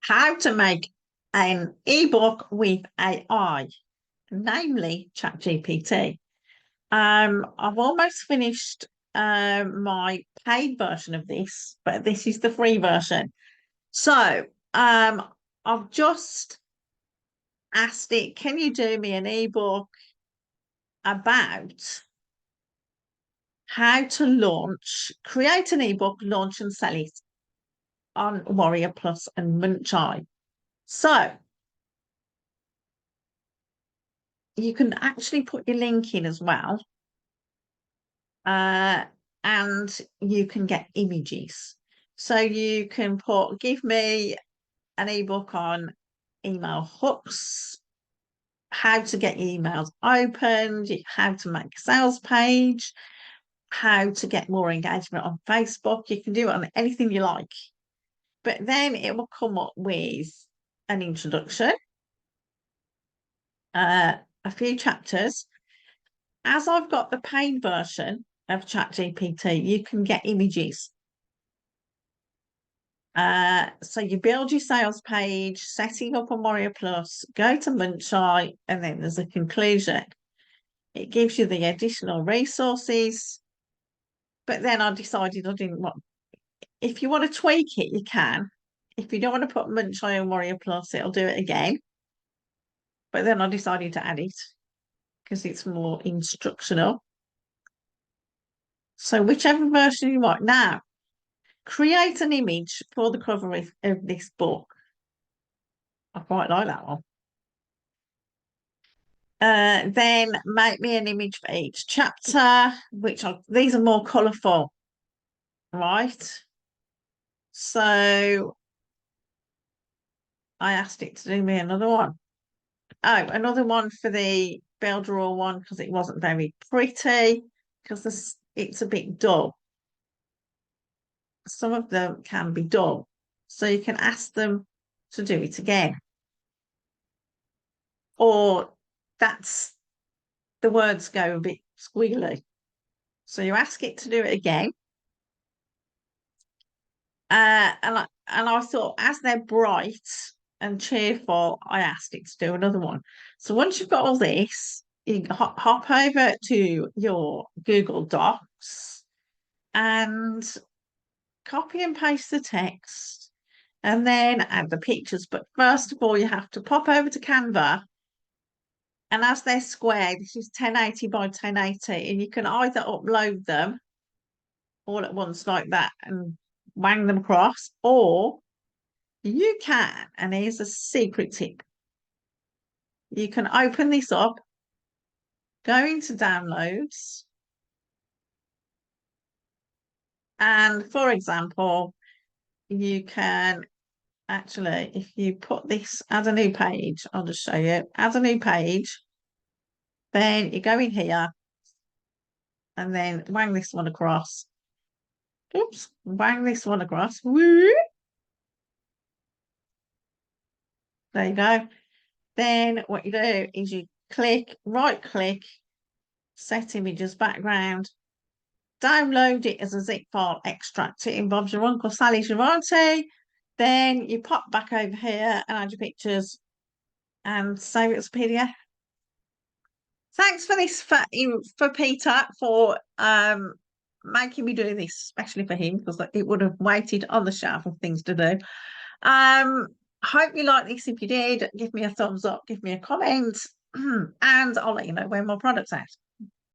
how to make an ebook with AI, namely ChatGPT. I've almost finished my paid version of this, but this is the free version. So I've just asked it, can you do me an ebook about how to create an ebook, launch and sell it on Warrior Plus and Munchai. So you can actually put your link in as well. And you can get images. So you can put, give me an ebook on email hooks, how to get emails opened, how to make a sales page, how to get more engagement on Facebook. You can do it on anything you like. But then it will come up with an introduction, a few chapters. As I've got the paid version of ChatGPT, you can get images. So you build your sales page, setting up on Warrior Plus, go to Munchai, and then there's a conclusion. It gives you the additional resources. But then I decided I didn't want, if you want to tweak it, you can. If you don't want to put Munchai on Warrior Plus, it'll do it again. But then I decided to add it because it's more instructional. So whichever version you want. Now, create an image for the cover of this book. I quite like that one. Then make me an image for each chapter, these are more colourful, right? So I asked it to do me another one. Oh, another one for the Builderall one because it wasn't very pretty, because it's a bit dull. Some of them can be dull. So you can ask them to do it again. Or the words go a bit squiggly. So you ask it to do it again. And I thought, as they're bright and cheerful, I asked it to do another one. So once you've got all this, you can hop over to your Google Docs and copy and paste the text and then add the pictures. But first of all, you have to pop over to Canva. And as they're square, this is 1080 by 1080, and you can either upload them all at once like that and wang them across, or you can, and here's a secret tip, you can open this up, go into downloads, and for example, you can actually, if you put this, add a new page, I'll just show you, add a new page, then you go in here and then wang this one across. Oops, wang this one across. Woo! There you go. Then what you do is you right click, set images background, download it as a zip file, extract it in Bob's Your Uncle Sally's Your Auntie. Then you pop back over here and add your pictures and save it as a PDF. Thanks for this for Peter for making me do this, especially for him, because it would have waited on the shelf of things to do. Hope you like this. If you did, give me a thumbs up, give me a comment, and I'll let you know when my product's out.